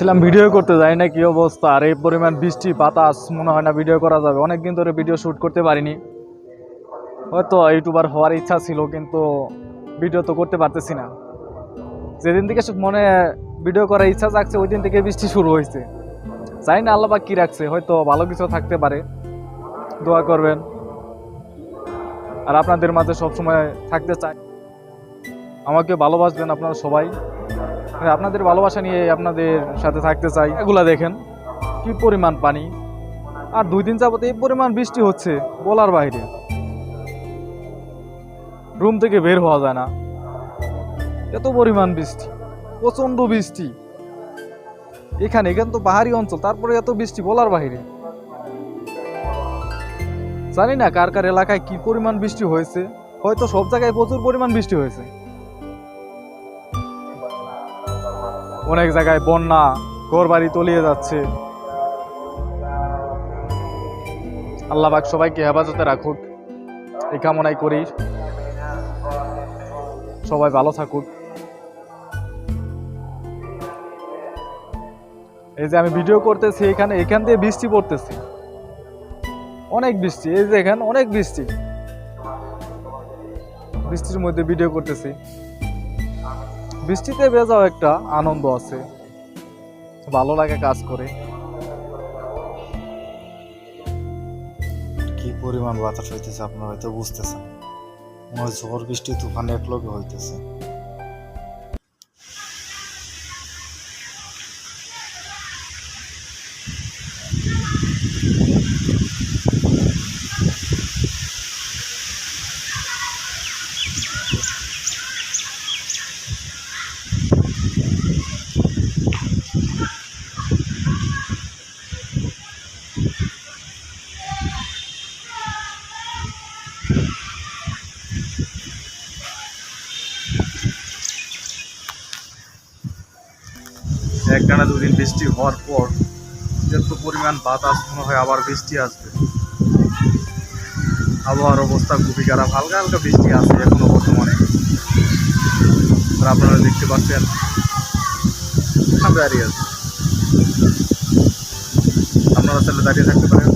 ছিলাম ভিডিও করতে যাই না, কি অবস্থা! আর এই পরিমাণ বৃষ্টি বাতাস, মনে হয় না ভিডিও করা যাবে। অনেকদিন ধরে ভিডিও শ্যুট করতে পারিনি। হয়তো ইউটিউবার হওয়ার ইচ্ছা ছিল, কিন্তু ভিডিও তো করতে পারতেছি না। যেদিন থেকে মনে ভিডিও করার ইচ্ছা জাগছে ওই দিন থেকে বৃষ্টি শুরু হয়েছে। জানি না আল্লাহ পাক কি রাখছে, হয়তো ভালো কিছু থাকতে পারে। দোয়া করবেন, আর আপনাদের মাঝে সবসময় থাকতে চাই। আমাকে ভালোবাসবেন আপনারা সবাই। আপনাদের ভালোবাসা নিয়ে আপনাদের সাথে থাকতে চাই। এগুলা দেখেন কি পরিমাণ পানি, আর 2 দিন যাবত এই পরিমাণ বৃষ্টি হচ্ছে বলার বাইরে। রুম থেকে বের হওয়া যায় না, এত পরিমাণ বৃষ্টি, প্রচন্ড বৃষ্টি। এখানে তো পাহাড়ি অঞ্চল, তারপরে এত বৃষ্টি বলার বাইরে। জানি না কার কার এলাকায় কি পরিমাণ বৃষ্টি হয়েছে, হয়তো সব জায়গায় প্রচুর পরিমাণ বৃষ্টি হয়েছে। অনেক জায়গায় বন্যা, ঘরবাড়ি তলিয়ে যাচ্ছে। আল্লাহ পাক সবাইকে হেফাজতে রাখুক, এই কামনাই করি। সবাই ভালো থাকুক। এই যে আমি ভিডিও করতেছি, এখান দিয়ে বৃষ্টি পড়তেছে, অনেক বৃষ্টি। এই যে এখানে অনেক বৃষ্টি, বৃষ্টির মধ্যে ভিডিও করতেছি। বৃষ্টিতে ভেজাও একটা আনন্দ আছে, ভালো লাগে কাজ করে। কি পরিমাণ বাতাস হইতেছে আপনারা হয়তো বুঝতেছেন। মনে হয় ঝড় বৃষ্টি তুফান একলগে হইতেছে। একটানা 2 দিন বৃষ্টি হওয়ার পর এত পরিমাণ বাতাস, মনে হয় আবার বৃষ্টি আসবে। আবহাওয়ার অবস্থা খুবই খারাপ, হালকা হালকা বৃষ্টি আছে এখনো বর্তমানে। আর আপনারা দেখতে পাচ্ছেন দাঁড়িয়ে আছে। আপনারা চাইলে দাঁড়িয়ে থাকতে পারেন।